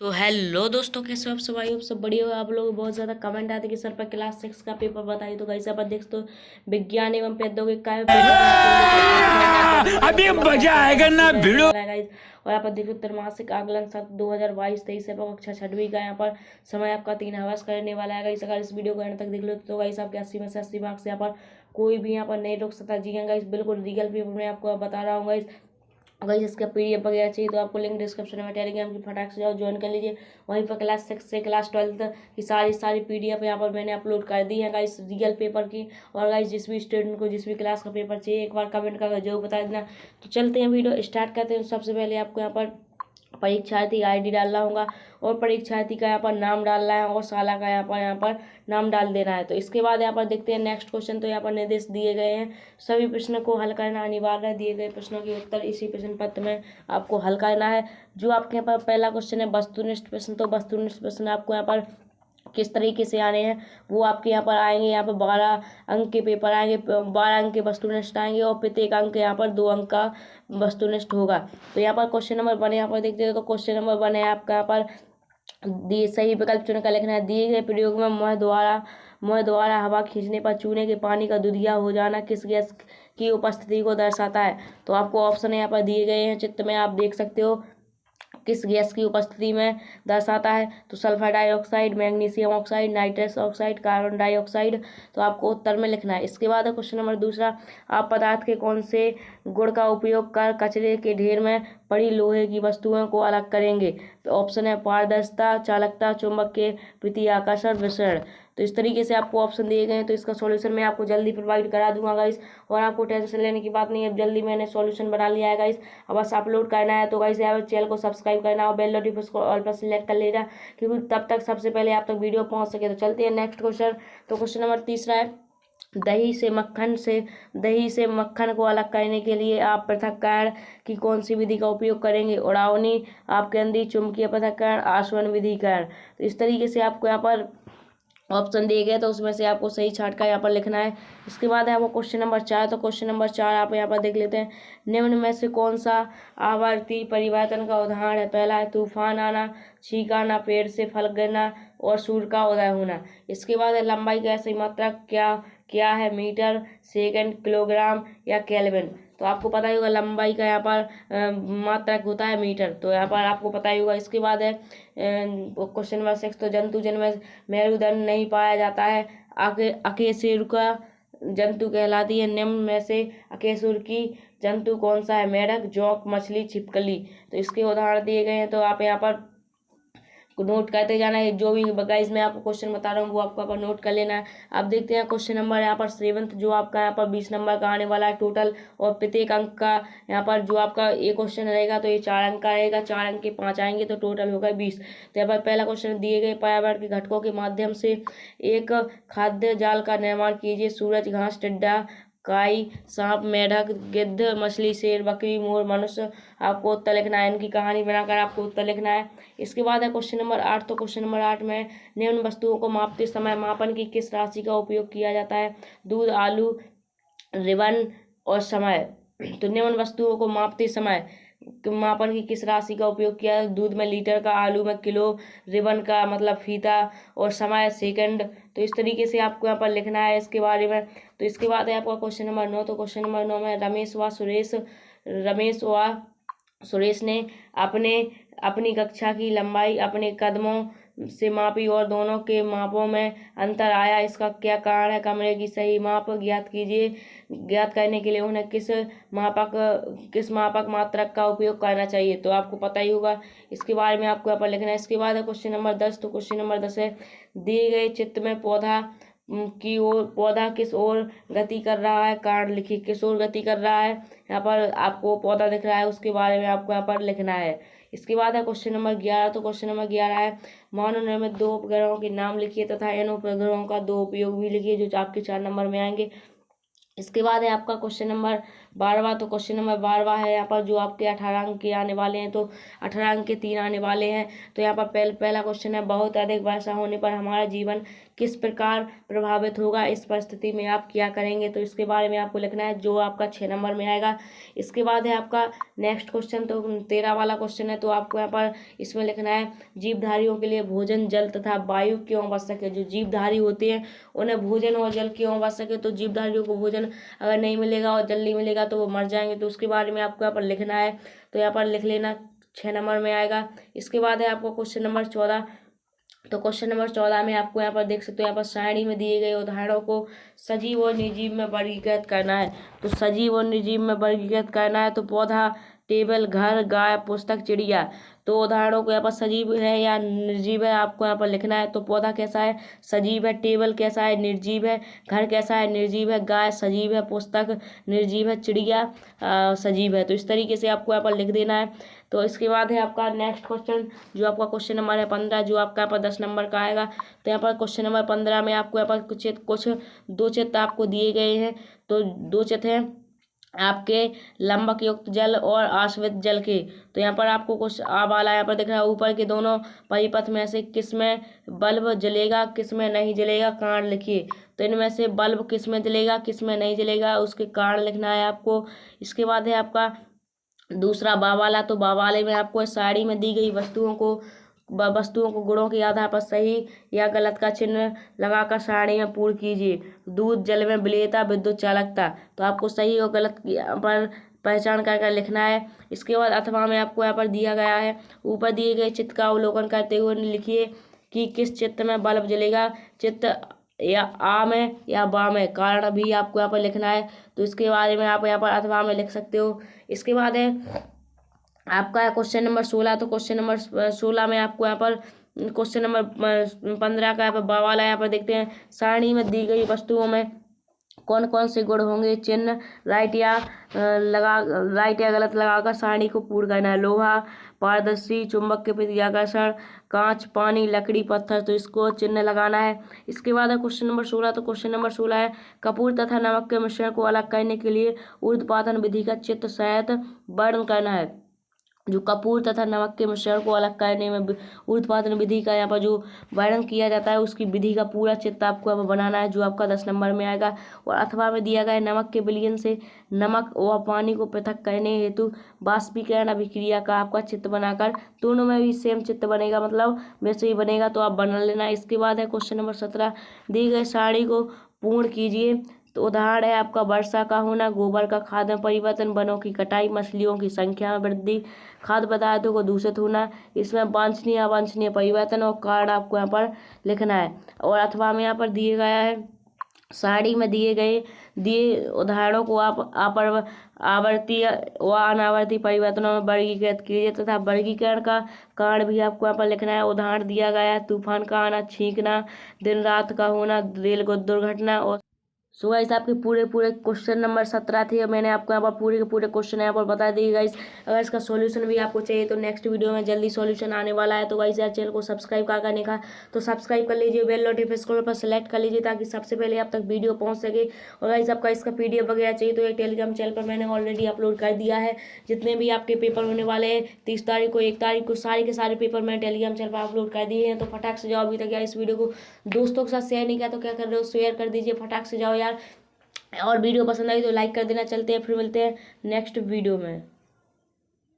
तो हेलो दोस्तों, कैसे हो आप सब? आई हो सब बढ़िया हो। आप लोग बहुत ज़्यादा कमेंट आते कि सर पर क्लास 6 का पेपर बताइए। तो कैसे अपन देख तो विज्ञान एवं प्रौद्योगिकी का पेपर मैं आपको लेकर एक बार नया क्वेश्चन पेपर अभी खोला था, मजा आपको आएगा बहुत ना मजा आने भिड़ो। वाला है गाइस। और आप देखो त्रैमासिक आकलन सत्र 2022-23 से कक्षा 6वीं का यहाँ पर समय आपका 3 आवर्स करने वाला है गाइस। अगर इस वीडियो को एंड तक देख लो तो गाइस आपके 80 में से 80 मार्क्स यहाँ पर कोई भी यहाँ पर नहीं रोक सकता। जी हाँ गाइस, बिल्कुल रियल पेपर में आपको बता रहा हूँ गाइस। अगर इसका पीडीएफ वगैरह चाहिए तो आपको लिंक डिस्क्रिप्शन में टेलीग्राम की फटाक से जाओ ज्वाइन कर लीजिए। वहीं पर क्लास 6 से क्लास 12 की सारी पीडीएफ यहाँ पर मैंने अपलोड कर दी है गाइस, रियल पेपर की। और गाइस जिस भी स्टूडेंट को जिस भी क्लास का पेपर चाहिए एक बार कमेंट करके जरूर बता देना। तो चलते हैं, वीडियो स्टार्ट करते हैं। सबसे पहले आपको यहाँ पर परीक्षार्थी आईडी डालना होगा और परीक्षार्थी का यहाँ पर नाम डालना है और साला का यहाँ पर नाम डाल देना है। तो इसके बाद यहाँ पर देखते हैं नेक्स्ट क्वेश्चन। तो यहाँ पर निर्देश दिए गए हैं, सभी प्रश्न को हल करना अनिवार्य है। दिए गए प्रश्नों के उत्तर इसी प्रश्न पत्र में आपको हल करना है। जो आपके यहाँ पर पहला क्वेश्चन है वस्तुनिष्ठ प्रश्न, तो वस्तुनिष्ठ प्रश्न आपको यहाँ पर किस तरीके से आने हैं वो आपके यहाँ पर आएंगे। यहाँ पर 12 अंक के पेपर आएंगे, 12 अंक के वस्तुनिष्ठ आएंगे और प्रत्येक अंक यहाँ पर 2 अंक का वस्तुनिष्ठ होगा। तो यहाँ पर क्वेश्चन नंबर 1 यहाँ पर देखते हैं। तो क्वेश्चन नंबर 1 है आपका यहाँ पर दिए सही विकल्प चुनकर लिखना है। दिए गए प्रयोग में मुंह द्वारा हवा खींचने पर चूने के पानी का दुधिया हो जाना किस गैस की उपस्थिति को दर्शाता है। तो आपको ऑप्शन यहाँ पर दिए गए हैं, चित्र में आप देख सकते हो किस गैस की उपस्थिति में दर्शाता है। तो sulphur dioxide, magnesium oxide, nitrous oxide, carbon dioxide. तो आपको उत्तर में लिखना है। इसके बाद क्वेश्चन नंबर 2, आप पदार्थ के कौन से गुण का उपयोग कर कचरे के ढेर में पड़ी लोहे की वस्तुओं को अलग करेंगे। तो ऑप्शन है पारदर्शिता, चालकता, चुंबक के प्रति आकर्षण, विसरण। तो इस तरीके से आपको ऑप्शन दिए गए हैं। तो इसका सॉल्यूशन मैं आपको जल्दी प्रोवाइड करा दूंगा गाइस, और आपको टेंशन लेने की बात नहीं है। जल्दी मैंने सॉल्यूशन बना लिया है गाइस, अब बस अपलोड करना है। तो गाइस यहाँ चैनल को सब्सक्राइब करना और बेल नोटिफिकेशन को ऑल पर सिलेक्ट कर लेना, क्योंकि तब तक सबसे पहले आप तक वीडियो पहुंच सके। तो चलते हैं नेक्स्ट क्वेश्चन। तो क्वेश्चन नंबर 3 है, दही से मक्खन को अलग करने के लिए आप पृथक्करण की कौन सी विधि का उपयोग करेंगे। उड़ावनी, आपकेंद्री, चुंबकीय पृथक्करण, आसवन विधिकरण। तो इस तरीके से आपको यहाँ पर ऑप्शन दिए गए, तो उसमें से आपको सही छांट का यहाँ पर लिखना है। इसके बाद है आपको क्वेश्चन नंबर 4। तो क्वेश्चन नंबर 4 आप यहाँ पर देख लेते हैं, निम्न में से कौन सा आवर्ती परिवर्तन का उदाहरण है। पहला है तूफान आना, छींक आना, पेड़ से फल गिरना और सूर्य का उदय होना। इसके बाद है लंबाई का सही मात्रक क्या क्या है, मीटर, सेकंड, किलोग्राम या केल्विन। तो आपको पता ही होगा लंबाई का यहाँ पर मात्रक होता है मीटर, तो यहाँ पर आपको पता ही होगा। इसके बाद है क्वेश्चन नंबर 6, तो जंतु जिनमें मेरुदंड नहीं पाया जाता है अकशेरुका जंतु कहलाती है। निम्न में से अकशेरुकी जंतु कौन सा है। मेढक, जोंक, मछली, छिपकली। तो इसके उदाहरण दिए गए हैं, तो आप यहाँ पर नोट करते जाना है। जो भी गाइस मैं आपको क्वेश्चन बता रहा हूँ वो आपको नोट कर लेना है। आप देखते हैं क्वेश्चन नंबर यहाँ पर 7, जो आपका यहाँ पर 20 नंबर का आने वाला है टोटल, और प्रत्येक अंक का यहाँ पर जो आपका ये क्वेश्चन रहेगा तो ये 4 अंक का रहेगा, 4 अंक के 5 आएंगे तो टोटल होगा 20। तो यहाँ पर पहला क्वेश्चन, दिए गए पर्यावरण के घटकों के माध्यम से एक खाद्य जाल का निर्माण कीजिए। सूरज, घास, टिड्डा, काई, सांप, मेढक, गिद्ध, मछली, शेर, बकरी, मोर, मनुष्य। आपको उत्तर लिखना है, इनकी कहानी बनाकर आपको उत्तर लिखना है। इसके बाद है क्वेश्चन नंबर 8। तो क्वेश्चन नंबर 8 में निम्न वस्तुओं को मापते समय मापन की किस राशि का उपयोग किया जाता है। दूध, आलू, रिबन और समय। तो निम्न वस्तुओं को मापते समय मापन की किस राशि का उपयोग किया है। दूध में लीटर का, आलू में किलो, रिबन का मतलब फीता और समय सेकंड। तो इस तरीके से आपको यहाँ पर लिखना है इसके बारे में। तो इसके बाद है आपका क्वेश्चन नंबर 9। तो क्वेश्चन नंबर 9 में रमेश व सुरेश ने अपनी कक्षा की लंबाई अपने कदमों से मापी और दोनों के मापों में अंतर आया, इसका क्या कारण है। कमरे की सही माप ज्ञात कीजिए। ज्ञात करने के लिए उन्हें किस मापक मात्रक का उपयोग करना चाहिए। तो आपको पता ही होगा, इसके बारे में आपको यहाँ पर लिखना है। इसके बाद है क्वेश्चन नंबर 10। तो क्वेश्चन नंबर 10 है, दिए गए चित्र में पौधा किस ओर गति कर रहा है। कारण लिखिए, किस ओर गति कर रहा है। यहाँ पर आपको पौधा दिख रहा है, उसके बारे में आपको यहाँ पर लिखना है। इसके बाद है क्वेश्चन नंबर 11। तो क्वेश्चन नंबर 11 है, मानव निर्मित 2 उपग्रहों के नाम लिखिए तथा इन उपग्रहों का 2 उपयोग भी लिखिए, जो आपके 4 नंबर में आएंगे। इसके बाद है आपका क्वेश्चन नंबर 12वां, तो क्वेश्चन नंबर 12वां है यहाँ पर जो आपके 18 अंक के आने वाले हैं। तो 18 अंक के 3 आने वाले हैं। तो यहाँ पर पहला क्वेश्चन है, बहुत अधिक वर्षा होने पर हमारा जीवन किस प्रकार प्रभावित होगा, इस परिस्थिति में आप क्या करेंगे। तो इसके बारे में आपको लिखना है, जो आपका 6 नंबर में आएगा। इसके बाद है आपका नेक्स्ट क्वेश्चन, तो 13 वाला क्वेश्चन है। तो आपको यहाँ पर इसमें लिखना है, जीवधारियों के लिए भोजन, जल तथा वायु क्यों आवश्यक है। जो जीवधारी होते हैं उन्हें भोजन और जल क्यों आवश्यक है। तो जीवधारियों को भोजन अगर नहीं मिलेगा और जल नहीं मिलेगा तो वो मर जाएंगे। तो उसके बारे में आपको यहाँ पर लिखना है। तो यहाँ पर लिख लेना, 6 नंबर में आएगा। इसके बाद है आपको क्वेश्चन नंबर 14। तो क्वेश्चन नंबर 14 में आपको यहाँ पर देख सकते हो, यहाँ पर सारणी में दिए गए उदाहरणों को सजीव और निर्जीव में वर्गीकृत करना है। तो सजीव और निर्जीव में वर्गीकृत करना है। तो पौधा, टेबल, घर, गाय, पुस्तक, चिड़िया। तो उदाहरणों को यहाँ पर सजीव है या निर्जीव है आपको यहाँ पर लिखना है। तो पौधा कैसा है, सजीव है। टेबल कैसा है, निर्जीव है। घर कैसा है, निर्जीव है। गाय सजीव है। पुस्तक निर्जीव है। चिड़िया सजीव है। तो इस तरीके से आपको यहाँ पर लिख देना है। तो इसके बाद है आपका नेक्स्ट क्वेश्चन, जो आपका क्वेश्चन नंबर है 15, जो आपका यहाँ पर 10 नंबर का आएगा। तो यहाँ पर क्वेश्चन नंबर 15 में आपको यहाँ पर कुछ 2 चित्र आपको दिए गए हैं। तो 2 चित्र हैं आपके लंबक युक्त जल और आश्रित जल के। तो यहाँ पर आपको कुछ वाला यहाँ पर दिख रहा है, ऊपर के दोनों परिपथ में से किस में बल्ब जलेगा, किस में नहीं जलेगा, कारण लिखिए। तो इनमें से बल्ब किस में जलेगा, किस में नहीं जलेगा, उसके कारण लिखना है आपको। इसके बाद है आपका दूसरा बावाला। तो बावाले में आपको साड़ी में दी गई वस्तुओं को गुणों के आधार पर सही या गलत का चिन्ह लगाकर सारणी में पूर्ण कीजिए। दूध, जल में विलेयता, विद्युत चालकता। तो आपको सही और गलत पर पहचान कर लिखना है। इसके बाद अथवा में आपको यहाँ पर दिया गया है, ऊपर दिए गए चित्र का अवलोकन करते हुए लिखिए कि किस चित्र में बल्ब जलेगा, चित्र या आ में या बा में, कारण भी आपको यहाँ पर लिखना है। तो इसके बारे में आप यहाँ पर अथवा में लिख सकते हो। इसके बाद है आपका क्वेश्चन नंबर 16। तो क्वेश्चन नंबर 16 में आपको यहाँ पर क्वेश्चन नंबर 15 का यहाँ पर बवाल है। यहाँ पर देखते हैं, सारणी में दी गई वस्तुओं में कौन कौन से गुण होंगे, चिन्ह राइट या गलत लगाकर सारणी को पूर्ण करना है। लोहा, पारदर्शी, चुंबक के प्रति आकर्षण, कांच, पानी, लकड़ी, पत्थर। तो इसको चिन्ह लगाना है। इसके बाद है क्वेश्चन नंबर 16। तो क्वेश्चन नंबर 16 है, कपूर तथा नमक के मिश्रण को अलग करने के लिए ऊर्ध्वपातन विधि का चित्र सहित वर्णन करना है। जो कपूर तथा नमक के मिश्रण को अलग करने में ऊर्ध्वपातन विधि का यहाँ पर जो वर्णन किया जाता है, उसकी विधि का पूरा चित्र आपको यहाँ पर बनाना है, जो आपका 10 नंबर में आएगा। और अथवा में दिया गया है, नमक के विलयन से नमक व पानी को पृथक करने हेतु बाष्पीकरण अभिक्रिया का आपका चित्र बनाकर, दोनों में भी सेम चित्र बनेगा, मतलब वैसे ही बनेगा, तो आप बना लेना। इसके बाद है क्वेश्चन नंबर 17, दी गई सारणी को पूर्ण कीजिए। तो उदाहरण है आपका वर्षा का होना, गोबर का खाद में परिवर्तन, वनों की कटाई, मछलियों की संख्या में वृद्धि, खाद्य पदार्थों को दूषित होना। इसमें वांछनीय अवांछनीय परिवर्तन और कारण आपको यहाँ पर लिखना है। और अथवा में यहाँ पर दिए गया है, सारणी में दिए उदाहरणों को आप आवर्तीय व अनावर्ती परिवर्तनों में वर्गीकृत कीजिए तथा वर्गीकरण का कारण भी आपको यहाँ पर लिखना है। उदाहरण दिया गया है, तूफान का आना, छींकना, दिन रात का होना, रेल दुर्घटना। और सो गाइस आपके पूरे क्वेश्चन नंबर 17 थे। मैंने आपको यहाँ पर पूरे के पूरे क्वेश्चन यहाँ पर बता दिए गाइस। अगर इसका सॉल्यूशन भी आपको चाहिए तो नेक्स्ट वीडियो में जल्दी सॉल्यूशन आने वाला है। तो गाइस यार चैनल को सब्सक्राइब करने का तो सब्सक्राइब कर लीजिए, बेल नोटिफिकेशन पर सेलेक्ट कर लीजिए ताकि सबसे पहले आप तक वीडियो पहुँच सके। और गाइस आपका इसका PDF वगैरह चाहिए तो एक टेलीग्राम चैनल पर मैंने ऑलरेडी अपलोड कर दिया है। जितने भी आपके पेपर होने वाले हैं 30 तारीख को, 1 तारीख को, सारे के सारे पेपर मैंने टेलीग्राम चैनल पर अपलोड कर दिए हैं। तो फटाक से जाओ, अभी तक यार इस वीडियो को दोस्तों के साथ शेयर नहीं किया तो क्या कर रहे हो, शेयर कर दीजिए, फटाक से जाओ यार। और वीडियो पसंद आई तो लाइक कर देना। चलते हैं, फिर मिलते हैं नेक्स्ट वीडियो में।